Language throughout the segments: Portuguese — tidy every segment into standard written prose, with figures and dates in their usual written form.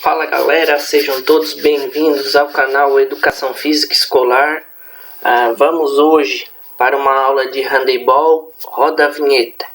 Fala galera, sejam todos bem-vindos ao canal Educação Física Escolar. Vamos hoje para uma aula de handebol. Roda a vinheta.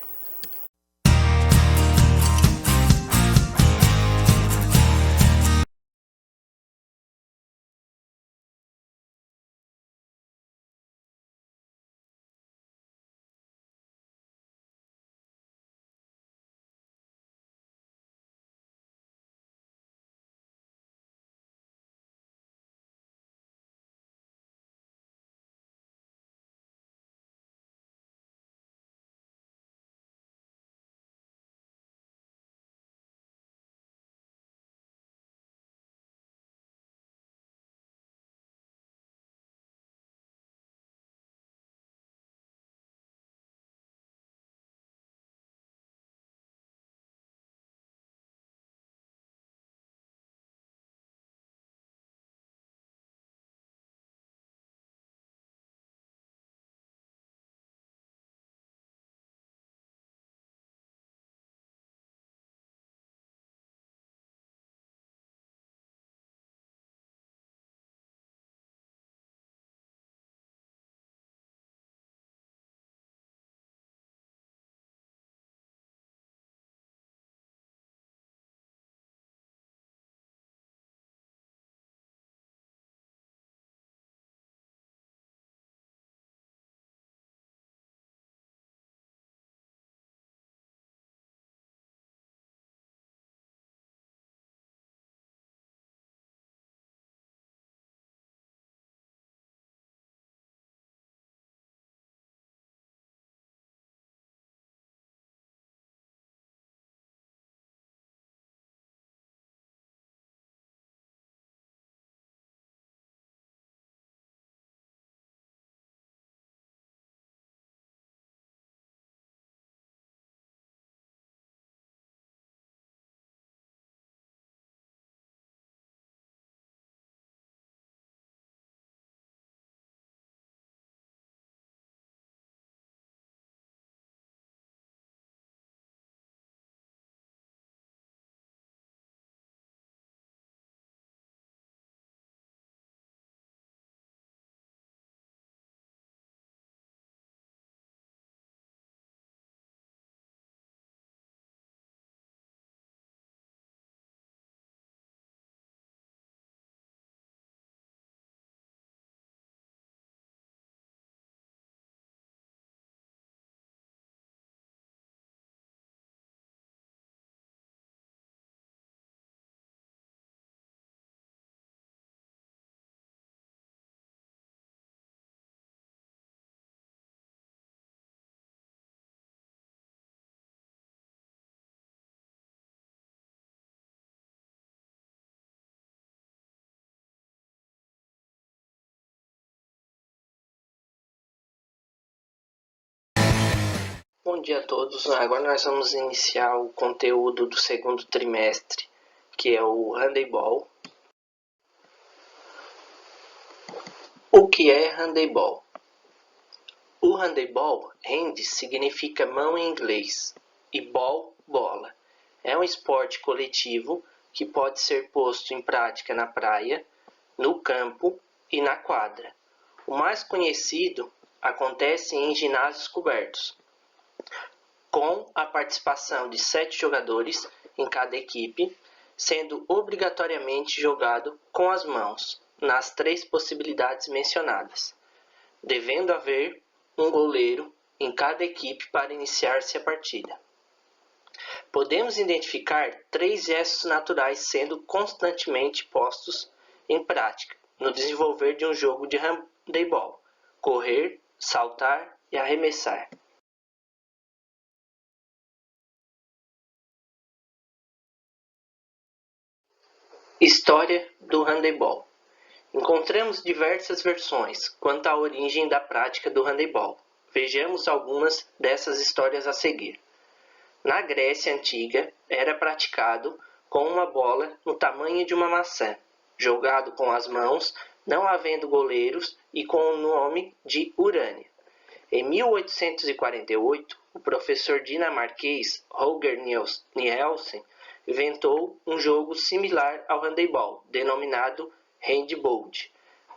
Bom dia a todos. Agora nós vamos iniciar o conteúdo do segundo trimestre, que é o handebol. O que é handebol? O handebol, hand significa mão em inglês e ball, bola. É um esporte coletivo que pode ser posto em prática na praia, no campo e na quadra. O mais conhecido acontece em ginásios cobertos, com a participação de 7 jogadores em cada equipe, sendo obrigatoriamente jogado com as mãos, nas 3 possibilidades mencionadas, devendo haver um goleiro em cada equipe para iniciar-se a partida. Podemos identificar 3 gestos naturais sendo constantemente postos em prática no desenvolver de um jogo de handebol: correr, saltar e arremessar. História do handebol. Encontramos diversas versões quanto à origem da prática do handebol. Vejamos algumas dessas histórias a seguir. Na Grécia Antiga, era praticado com uma bola no tamanho de uma maçã, jogado com as mãos, não havendo goleiros e com o nome de Urânio. Em 1848, o professor dinamarquês Roger Nielsen inventou um jogo similar ao handebol, denominado handball.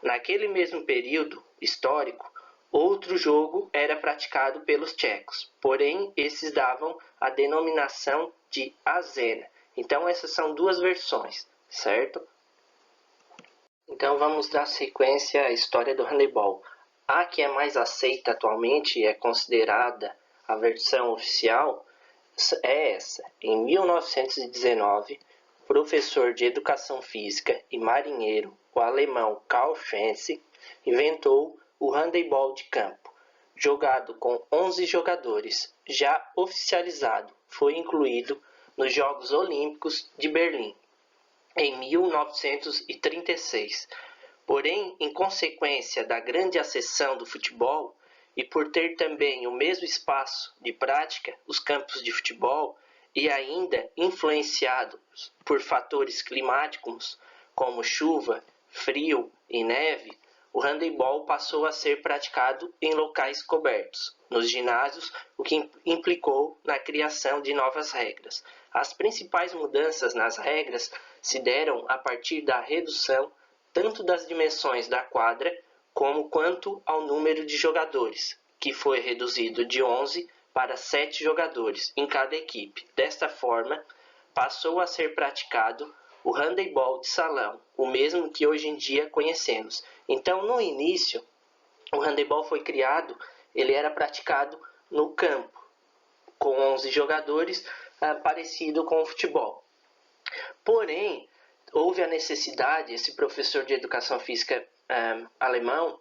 Naquele mesmo período histórico, outro jogo era praticado pelos tchecos, porém esses davam a denominação de azena. Então essas são duas versões, certo? Então vamos dar sequência à história do handebol. A que é mais aceita atualmente e é considerada a versão oficial é essa. Em 1919, o professor de educação física e marinheiro, o alemão Karl Schentz, inventou o handebol de campo, jogado com 11 jogadores, já oficializado. Foi incluído nos Jogos Olímpicos de Berlim em 1936. Porém, em consequência da grande ascensão do futebol e por ter também o mesmo espaço de prática, os campos de futebol, e ainda influenciados por fatores climáticos como chuva, frio e neve, o handebol passou a ser praticado em locais cobertos, nos ginásios, o que implicou na criação de novas regras. As principais mudanças nas regras se deram a partir da redução tanto das dimensões da quadra como quanto ao número de jogadores, que foi reduzido de 11 para 7 jogadores em cada equipe. Desta forma, passou a ser praticado o handebol de salão, o mesmo que hoje em dia conhecemos. Então, no início, o handebol foi criado, ele era praticado no campo, com 11 jogadores, parecido com o futebol. Porém, houve a necessidade, esse professor de educação física alemão,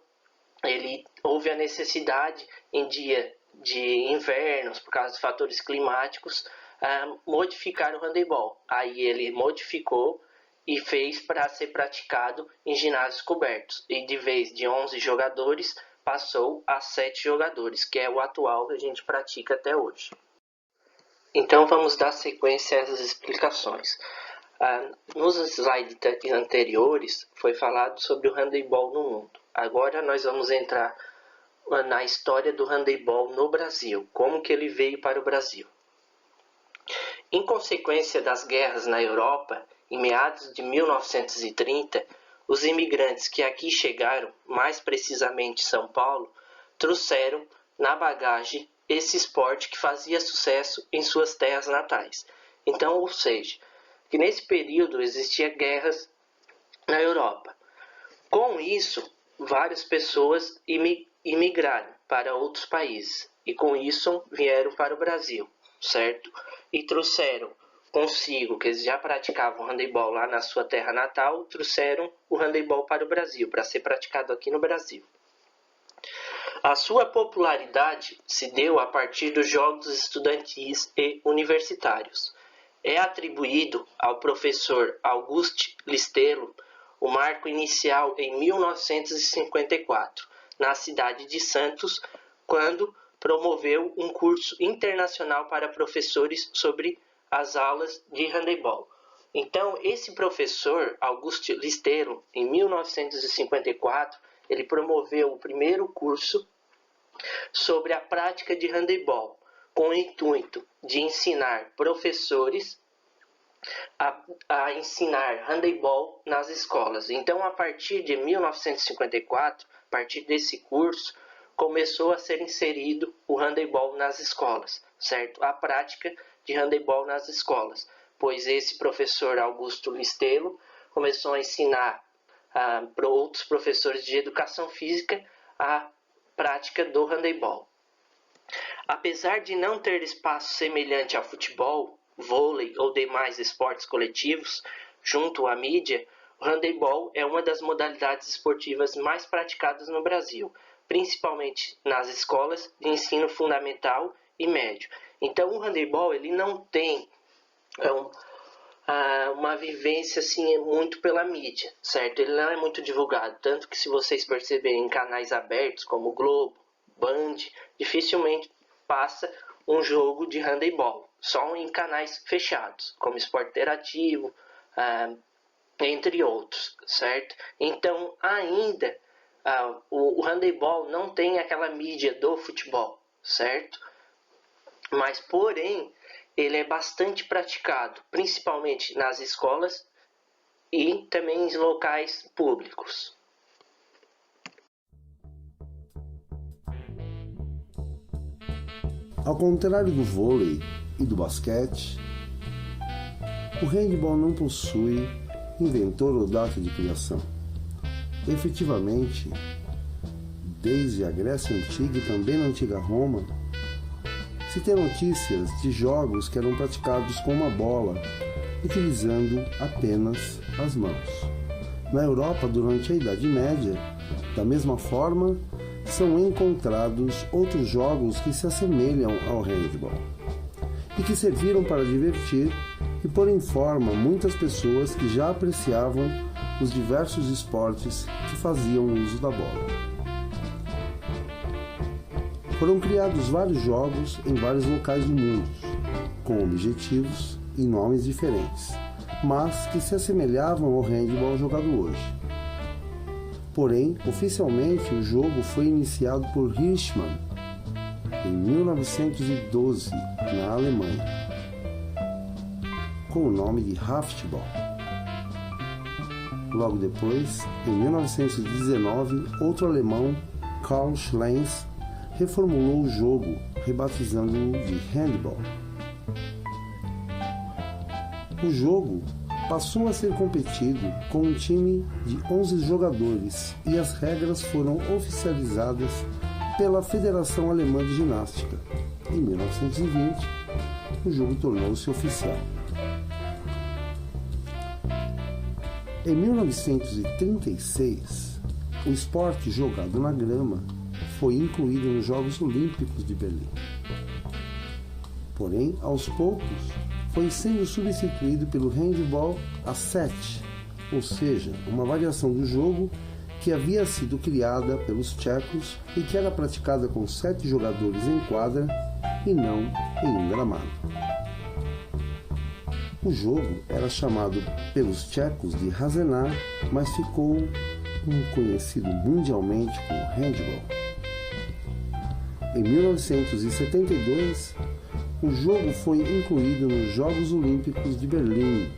houve a necessidade em dia de invernos, por causa de fatores climáticos, modificar o handebol. Aí ele modificou e fez para ser praticado em ginásios cobertos. E de vez de 11 jogadores, passou a 7 jogadores, que é o atual que a gente pratica até hoje. Então vamos dar sequência a essas explicações. Nos slides anteriores foi falado sobre o handebol no mundo. Agora nós vamos entrar na história do handebol no Brasil, como que ele veio para o Brasil. Em consequência das guerras na Europa, em meados de 1930, os imigrantes que aqui chegaram, mais precisamente São Paulo, trouxeram na bagagem esse esporte que fazia sucesso em suas terras natais. Então, ou seja, que nesse período existiam guerras na Europa. Com isso, várias pessoas imigraram para outros países e com isso vieram para o Brasil, certo? E trouxeram consigo, que eles já praticavam handebol lá na sua terra natal, trouxeram o handebol para o Brasil, para ser praticado aqui no Brasil. A sua popularidade se deu a partir dos jogos estudantis e universitários. É atribuído ao professor Auguste Listerlo o marco inicial em 1954, na cidade de Santos, quando promoveu um curso internacional para professores sobre as aulas de handebol. Então, esse professor, Auguste Listerlo, em 1954, ele promoveu o primeiro curso sobre a prática de handebol, com o intuito de ensinar professores a ensinar handebol nas escolas. Então, a partir de 1954, a partir desse curso, começou a ser inserido o handebol nas escolas, certo? A prática de handebol nas escolas, pois esse professor Augusto Listerlo começou a ensinar para outros professores de educação física a prática do handebol. Apesar de não ter espaço semelhante ao futebol, vôlei ou demais esportes coletivos, junto à mídia, o handebol é uma das modalidades esportivas mais praticadas no Brasil, principalmente nas escolas de ensino fundamental e médio. Então, o handebol ele não tem uma vivência assim muito pela mídia, certo? Ele não é muito divulgado, tanto que se vocês perceberem em canais abertos como Globo, Band, dificilmente passa um jogo de handebol, só em canais fechados, como Esporte Interativo, entre outros, certo? Então, ainda o handebol não tem aquela mídia do futebol, certo? Mas, porém, ele é bastante praticado, principalmente nas escolas e também em locais públicos. Ao contrário do vôlei e do basquete, o handebol não possui inventor ou data de criação. Efetivamente, desde a Grécia Antiga e também na Antiga Roma, se tem notícias de jogos que eram praticados com uma bola, utilizando apenas as mãos. Na Europa, durante a Idade Média, da mesma forma, são encontrados outros jogos que se assemelham ao handebol e que serviram para divertir e pôr em forma muitas pessoas que já apreciavam os diversos esportes que faziam uso da bola. Foram criados vários jogos em vários locais do mundo, com objetivos e nomes diferentes, mas que se assemelhavam ao handebol jogado hoje. Porém, oficialmente, o jogo foi iniciado por Hirschmann em 1912, na Alemanha, com o nome de Handball. Logo depois, em 1919, outro alemão, Karl Schlenz, reformulou o jogo, rebatizando-o de handball. O jogo passou a ser competido com um time de 11 jogadores e as regras foram oficializadas pela Federação Alemã de Ginástica. Em 1920, o jogo tornou-se oficial. Em 1936, o esporte jogado na grama foi incluído nos Jogos Olímpicos de Berlim. Porém, aos poucos, foi sendo substituído pelo handball a 7, ou seja, uma variação do jogo que havia sido criada pelos tchecos e que era praticada com 7 jogadores em quadra e não em um gramado. O jogo era chamado pelos tchecos de Hazenar, mas ficou conhecido mundialmente como handball. Em 1972, o jogo foi incluído nos Jogos Olímpicos de Berlim,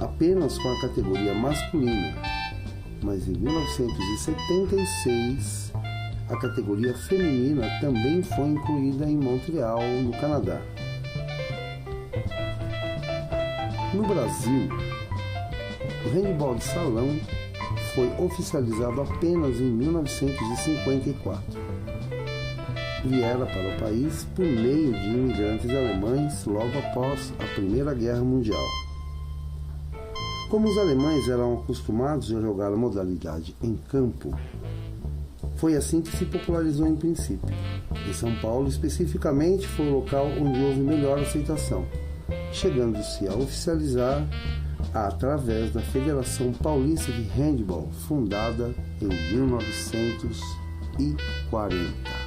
apenas com a categoria masculina, mas em 1976 a categoria feminina também foi incluída em Montreal, no Canadá. No Brasil, o handebol de salão foi oficializado apenas em 1954. Viera para o país por meio de imigrantes alemães logo após a Primeira Guerra Mundial. Como os alemães eram acostumados a jogar a modalidade em campo, foi assim que se popularizou em princípio. Em São Paulo, especificamente, foi o local onde houve melhor aceitação, chegando-se a oficializar através da Federação Paulista de Handebol, fundada em 1940.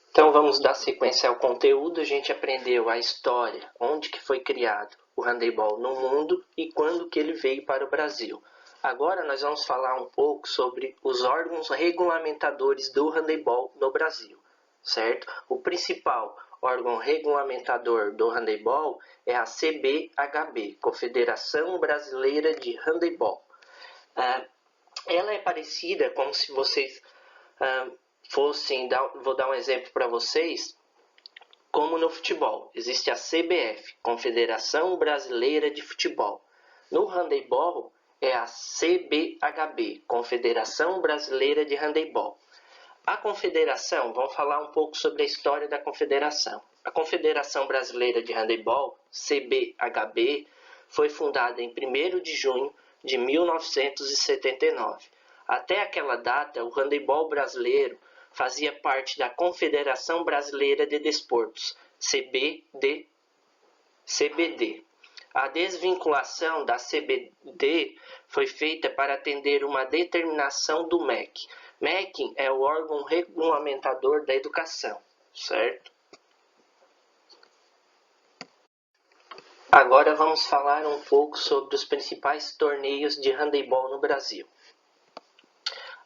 Então vamos dar sequência ao conteúdo. A gente aprendeu a história, onde que foi criado o handebol no mundo e quando que ele veio para o Brasil. Agora nós vamos falar um pouco sobre os órgãos regulamentadores do handebol no Brasil, certo? O principal órgão regulamentador do handebol é a CBHB, Confederação Brasileira de Handebol. Ela é parecida, como se vocês vou dar um exemplo para vocês, como no futebol. Existe a CBF, Confederação Brasileira de Futebol. No handebol é a CBHB, Confederação Brasileira de Handebol. A confederação, vamos falar um pouco sobre a história da confederação. A Confederação Brasileira de Handebol, CBHB, foi fundada em 1º de junho de 1979. Até aquela data, o handebol brasileiro fazia parte da Confederação Brasileira de Desportos, CBD. A desvinculação da CBD foi feita para atender uma determinação do MEC. MEC é o órgão regulamentador da educação, certo? Agora vamos falar um pouco sobre os principais torneios de handebol no Brasil.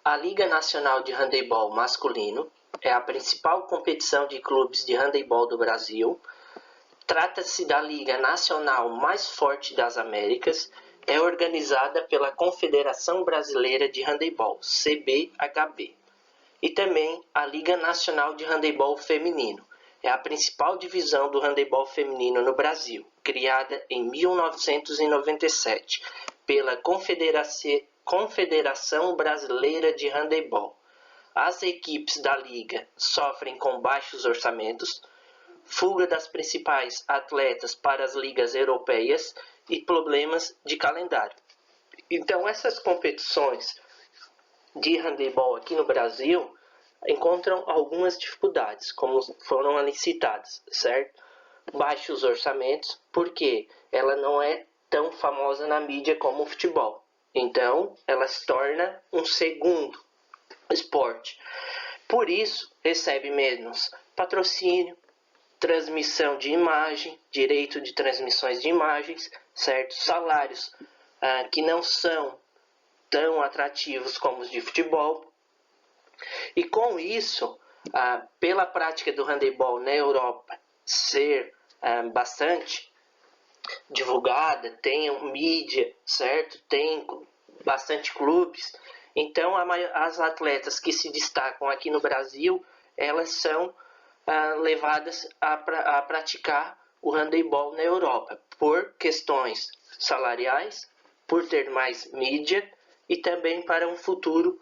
A Liga Nacional de Handebol Masculino é a principal competição de clubes de handebol do Brasil. Trata-se da liga nacional mais forte das Américas. É organizada pela Confederação Brasileira de Handebol, CBHB. E também a Liga Nacional de Handebol Feminino. É a principal divisão do handebol feminino no Brasil, criada em 1997 pela Confederação Brasileira de Handebol. As equipes da liga sofrem com baixos orçamentos, fuga das principais atletas para as ligas europeias e problemas de calendário. Então, essas competições de handebol aqui no Brasil encontram algumas dificuldades, como foram ali citadas, certo? Baixos orçamentos, porque ela não é tão famosa na mídia como o futebol. Então, ela se torna um segundo esporte. Por isso, recebe menos patrocínio, transmissão de imagem, direito de transmissões de imagens, certo? Salários que não são tão atrativos como os de futebol. E com isso, pela prática do handebol na Europa ser bastante divulgada, tem mídia, certo? Tem bastante clubes. Então, as atletas que se destacam aqui no Brasil, elas são levadas a praticar o handebol na Europa por questões salariais, por ter mais mídia e também para um futuro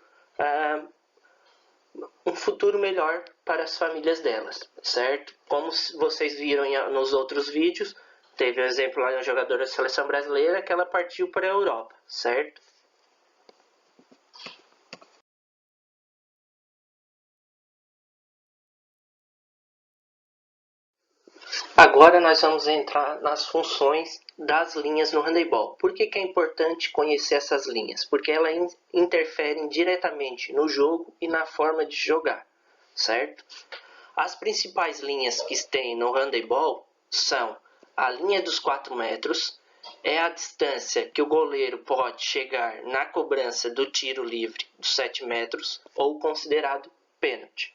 melhor para as famílias delas, certo? Como vocês viram nos outros vídeos, teve o exemplo lá de uma jogadora da seleção brasileira que ela partiu para a Europa, certo? Agora nós vamos entrar nas funções das linhas no handebol. Por que é importante conhecer essas linhas? Porque elas interferem diretamente no jogo e na forma de jogar, certo? As principais linhas que tem no handebol são a linha dos 4 metros, é a distância que o goleiro pode chegar na cobrança do tiro livre dos 7 metros ou considerado pênalti.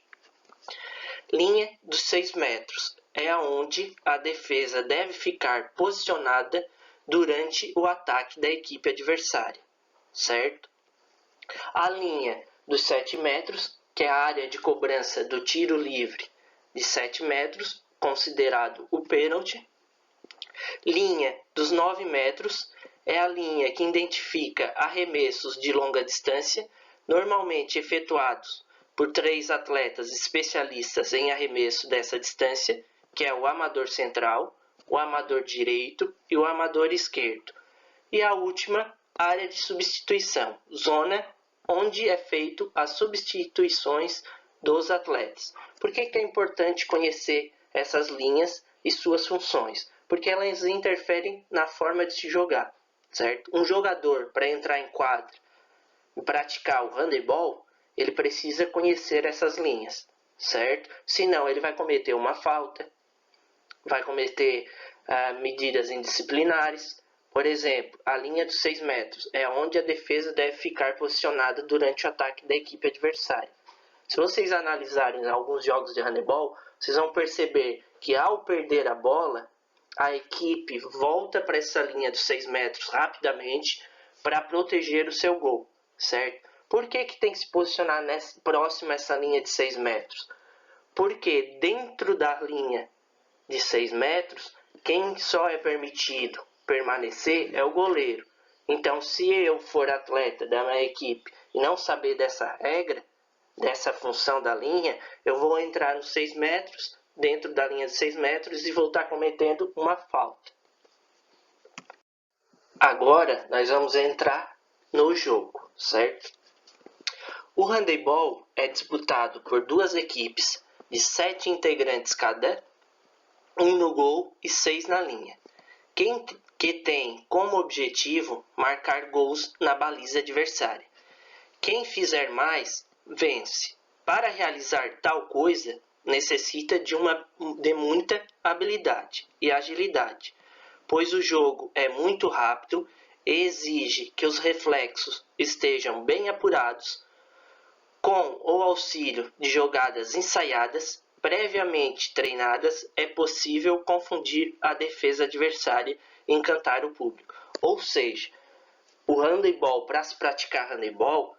Linha dos 6 metros é onde a defesa deve ficar posicionada durante o ataque da equipe adversária, certo? A linha dos 7 metros, que é a área de cobrança do tiro livre de 7 metros, considerado o pênalti. Linha dos 9 metros é a linha que identifica arremessos de longa distância, normalmente efetuados por 3 atletas especialistas em arremesso dessa distância, que é o amador central, o amador direito e o amador esquerdo. E a última, área de substituição, zona onde é feito as substituições dos atletas. Por que é importante conhecer essas linhas e suas funções? Porque elas interferem na forma de se jogar, certo? Um jogador, para entrar em quadra e praticar o handebol, ele precisa conhecer essas linhas, certo? Senão ele vai cometer uma falta, vai cometer medidas indisciplinares. Por exemplo, a linha dos 6 metros é onde a defesa deve ficar posicionada durante o ataque da equipe adversária. Se vocês analisarem alguns jogos de handebol, vocês vão perceber que ao perder a bola, a equipe volta para essa linha dos 6 metros rapidamente para proteger o seu gol, certo? Por que tem que se posicionar próximo a essa linha de 6 metros? Porque dentro da linha de 6 metros, quem só é permitido permanecer é o goleiro. Então, se eu for atleta da minha equipe e não saber dessa regra, dessa função da linha, eu vou entrar nos 6 metros, dentro da linha de 6 metros e vou estar cometendo uma falta. Agora, nós vamos entrar no jogo, certo? O handebol é disputado por 2 equipes de 7 integrantes cada, 1 no gol e 6 na linha, que tem como objetivo marcar gols na baliza adversária. Quem fizer mais, vence. Para realizar tal coisa, necessita de muita habilidade e agilidade, pois o jogo é muito rápido e exige que os reflexos estejam bem apurados. Com o auxílio de jogadas ensaiadas, previamente treinadas, é possível confundir a defesa adversária e encantar o público. Ou seja, o handebol, para se praticar handebol,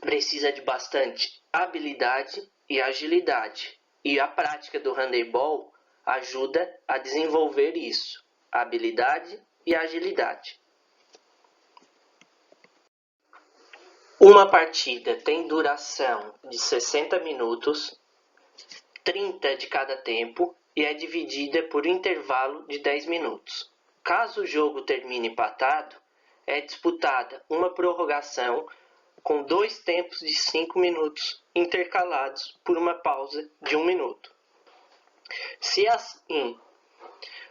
precisa de bastante habilidade e agilidade. E a prática do handebol ajuda a desenvolver isso, habilidade e agilidade. Uma partida tem duração de 60 minutos, 30 de cada tempo, e é dividida por intervalo de 10 minutos. Caso o jogo termine empatado, é disputada uma prorrogação com 2 tempos de 5 minutos intercalados por uma pausa de 1 minuto. Se assim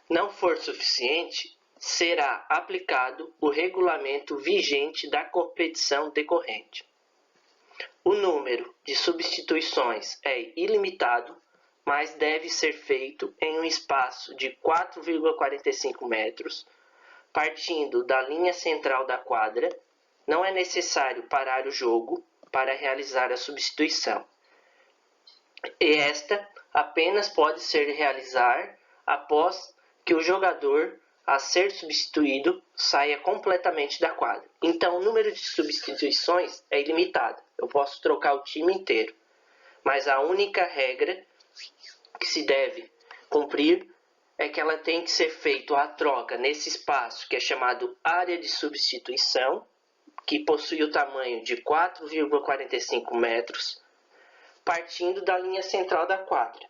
não for suficiente, será aplicado o regulamento vigente da competição decorrente. O número de substituições é ilimitado, mas deve ser feito em um espaço de 4,45 metros, partindo da linha central da quadra. Não é necessário parar o jogo para realizar a substituição. E esta apenas pode ser realizada após que o jogador a ser substituído saia completamente da quadra. Então, o número de substituições é ilimitado. Eu posso trocar o time inteiro. Mas a única regra que se deve cumprir é que ela tem que ser feita a troca nesse espaço que é chamado área de substituição, que possui o tamanho de 4,45 metros, partindo da linha central da quadra.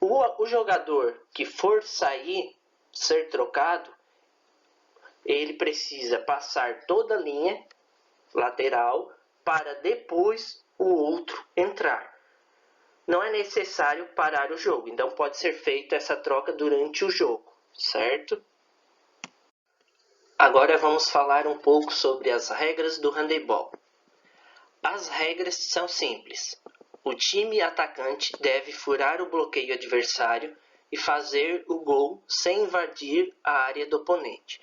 O jogador que for ser trocado, ele precisa passar toda a linha lateral para depois o outro entrar. Não é necessário parar o jogo, então pode ser feita essa troca durante o jogo, certo? Agora vamos falar um pouco sobre as regras do handebol. As regras são simples. O time atacante deve furar o bloqueio adversário e fazer o gol sem invadir a área do oponente.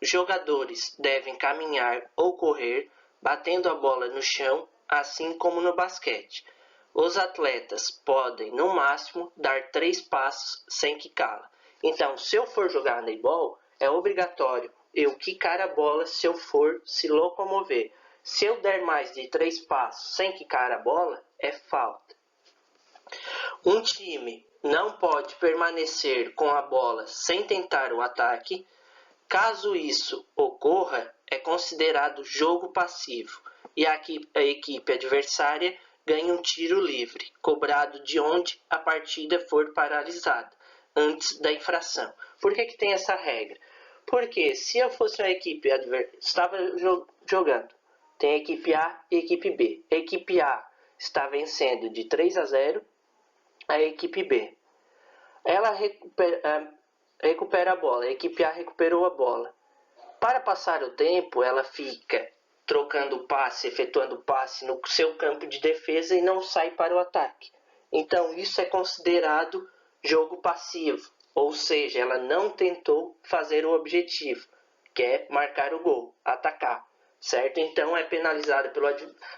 Os jogadores devem caminhar ou correr, batendo a bola no chão, assim como no basquete. Os atletas podem, no máximo, dar 3 passos sem quicá-la. Então, se eu for jogar handebol, é obrigatório eu quicar a bola se eu for se locomover. Se eu der mais de 3 passos sem quicar a bola, é falta. Um time não pode permanecer com a bola sem tentar o ataque. Caso isso ocorra, é considerado jogo passivo e a equipe adversária ganha um tiro livre, cobrado de onde a partida for paralisada, antes da infração. Por que tem essa regra? Porque se eu fosse uma equipe estava jogando, tem a equipe A e a equipe B. A equipe A está vencendo de 3-0 a equipe B. Ela recupera a bola, a equipe A recuperou a bola. Para passar o tempo, ela fica trocando passe, efetuando passe no seu campo de defesa e não sai para o ataque. Então isso é considerado jogo passivo, ou seja, ela não tentou fazer o objetivo, que é marcar o gol, atacar, certo? Então é penalizada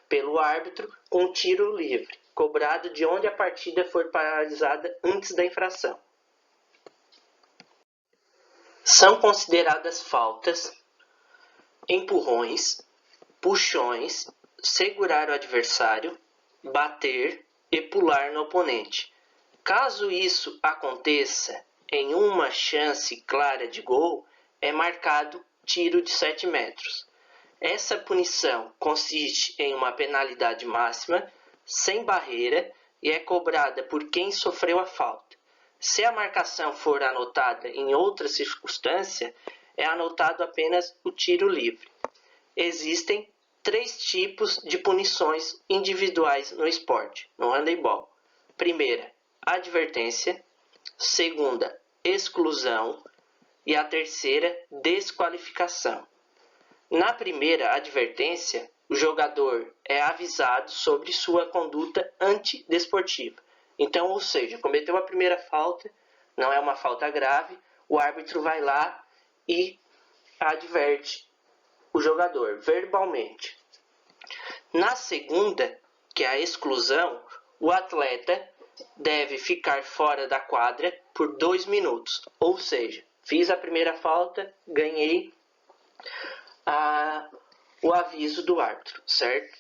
pelo árbitro com tiro livre, cobrado de onde a partida for paralisada antes da infração. São consideradas faltas, empurrões, puxões, segurar o adversário, bater e pular no oponente. Caso isso aconteça em uma chance clara de gol, é marcado tiro de 7 metros. Essa punição consiste em uma penalidade máxima, sem barreira, e é cobrada por quem sofreu a falta. Se a marcação for anotada em outra circunstância, é anotado apenas o tiro livre. Existem 3 tipos de punições individuais no esporte, no handebol. Primeira, advertência. Segunda, exclusão. E a terceira, desqualificação. Na primeira advertência, o jogador é avisado sobre sua conduta antidesportiva. Então, ou seja, cometeu a primeira falta, não é uma falta grave, o árbitro vai lá e adverte o jogador verbalmente. Na segunda, que é a exclusão, o atleta deve ficar fora da quadra por 2 minutos. Ou seja, fiz a primeira falta, ganhei o aviso do árbitro, certo?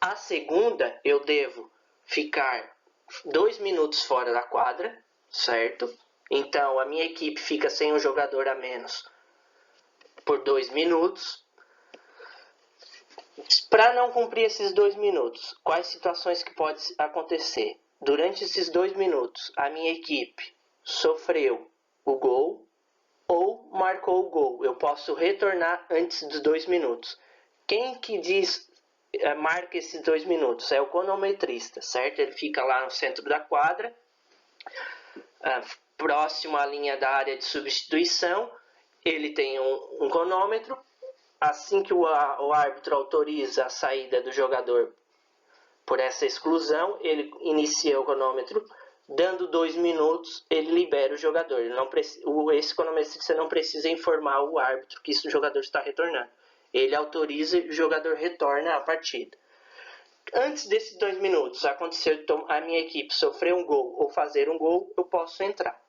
A segunda, eu devo ficar 2 minutos fora da quadra, certo? Então, a minha equipe fica sem um jogador a menos por 2 minutos. Para não cumprir esses 2 minutos, quais situações que pode acontecer? Durante esses 2 minutos, a minha equipe sofreu o gol ou marcou o gol. Eu posso retornar antes dos 2 minutos. Quem que marca esses 2 minutos? É o cronometrista, certo? Ele fica lá no centro da quadra, próximo à linha da área de substituição. Ele tem um cronômetro. Assim que o árbitro autoriza a saída do jogador por essa exclusão, ele inicia o cronômetro. Dando 2 minutos, ele libera o jogador. Esse cronometrista não precisa informar o árbitro que o jogador está retornando. Ele autoriza e o jogador retorna à partida. Antes desses 2 minutos acontecer a minha equipe sofrer um gol ou fazer um gol, eu posso entrar.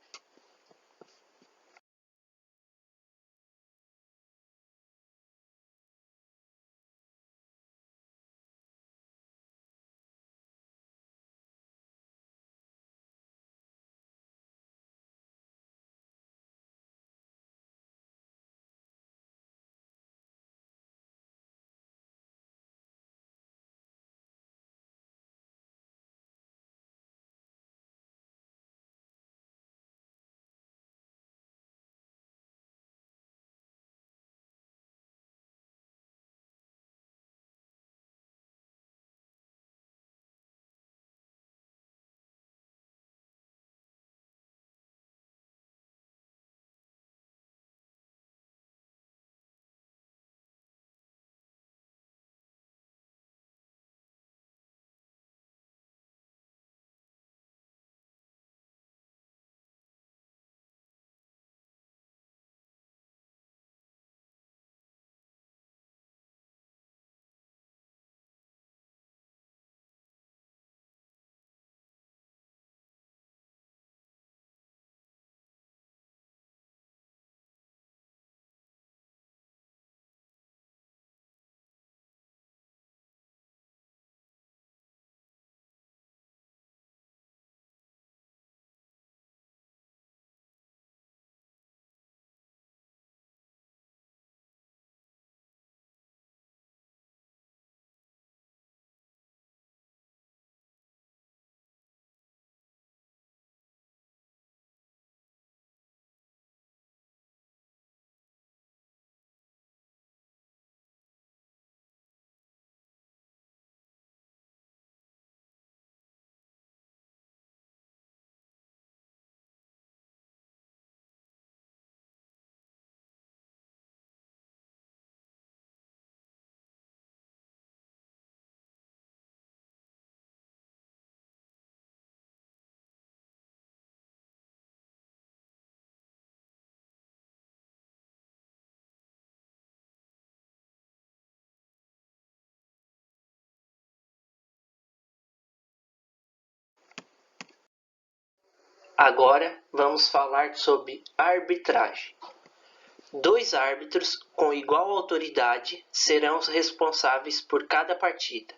Agora vamos falar sobre arbitragem. 2 árbitros com igual autoridade serão os responsáveis por cada partida.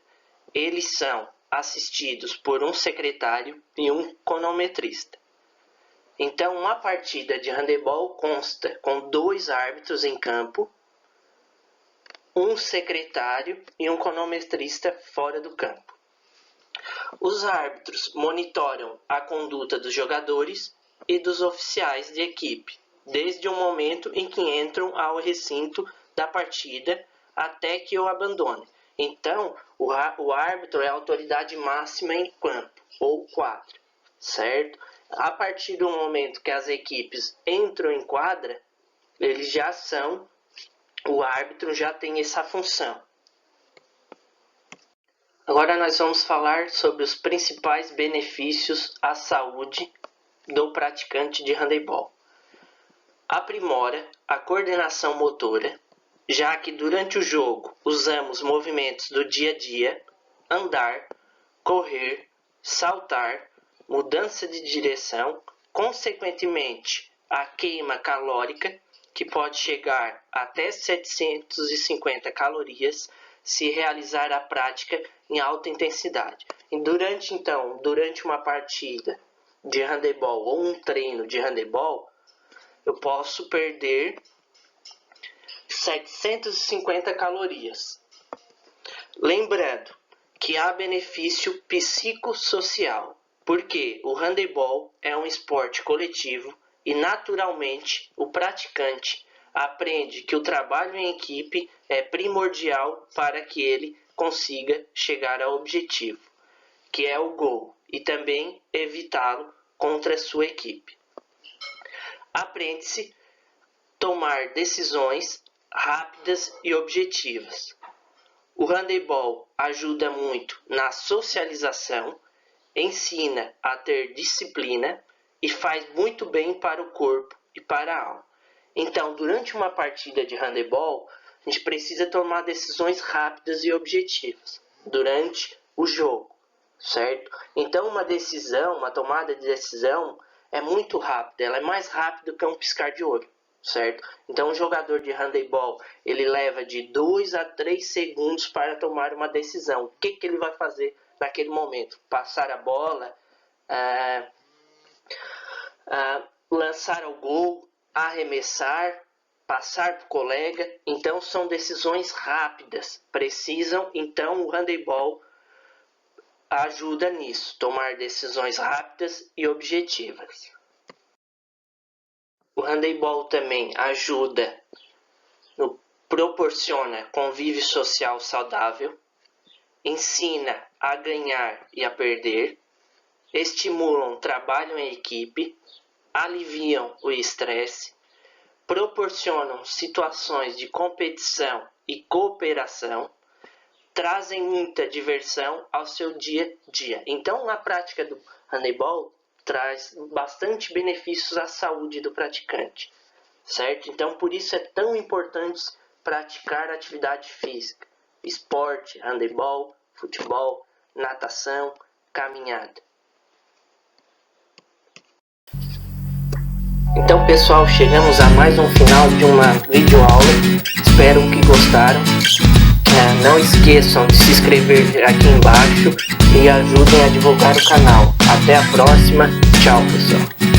Eles são assistidos por um secretário e um cronometrista. Então, uma partida de handebol consta com 2 árbitros em campo, um secretário e um cronometrista fora do campo. Os árbitros monitoram a conduta dos jogadores e dos oficiais de equipe, desde o momento em que entram ao recinto da partida até que o abandone. Então, o árbitro é a autoridade máxima em campo, ou quadra, certo? A partir do momento que as equipes entram em quadra, eles já são, o árbitro já tem essa função. Agora nós vamos falar sobre os principais benefícios à saúde do praticante de handebol. aprimora a coordenação motora, já que durante o jogo usamos movimentos do dia a dia, andar, correr, saltar, mudança de direção, consequentemente a queima calórica, que pode chegar até 750 calorias se realizar a prática em alta intensidade. E durante uma partida de handebol ou um treino de handebol, eu posso perder 750 calorias. Lembrando que há benefício psicossocial, porque o handebol é um esporte coletivo e naturalmente o praticante aprende que o trabalho em equipe é primordial para que ele consiga chegar ao objetivo, que é o gol, e também evitá-lo contra a sua equipe. Aprende-se tomar decisões rápidas e objetivas. O handebol ajuda muito na socialização, ensina a ter disciplina e faz muito bem para o corpo e para a alma. Então, durante uma partida de handebol, a gente precisa tomar decisões rápidas e objetivas durante o jogo, certo? Então, uma tomada de decisão é muito rápida, ela é mais rápida que um piscar de olho, certo? Então, um jogador de handebol, ele leva de 2 a 3 segundos para tomar uma decisão. O que ele vai fazer naquele momento? Passar a bola, lançar ao gol, arremessar, passar para o colega. Então, são decisões rápidas. Então, o handebol ajuda nisso, tomar decisões rápidas e objetivas. O handebol também proporciona convívio social saudável, ensina a ganhar e a perder, estimulam trabalho em equipe, aliviam o estresse, proporcionam situações de competição e cooperação, trazem muita diversão ao seu dia a dia. Então, a prática do handebol traz bastante benefícios à saúde do praticante, certo? Então, por isso é tão importante praticar atividade física, esporte, handebol, futebol, natação, caminhada. Então, pessoal, chegamos a mais um final de uma videoaula. Espero que gostaram. Não esqueçam de se inscrever aqui embaixo e ajudem a divulgar o canal. Até a próxima. Tchau, pessoal.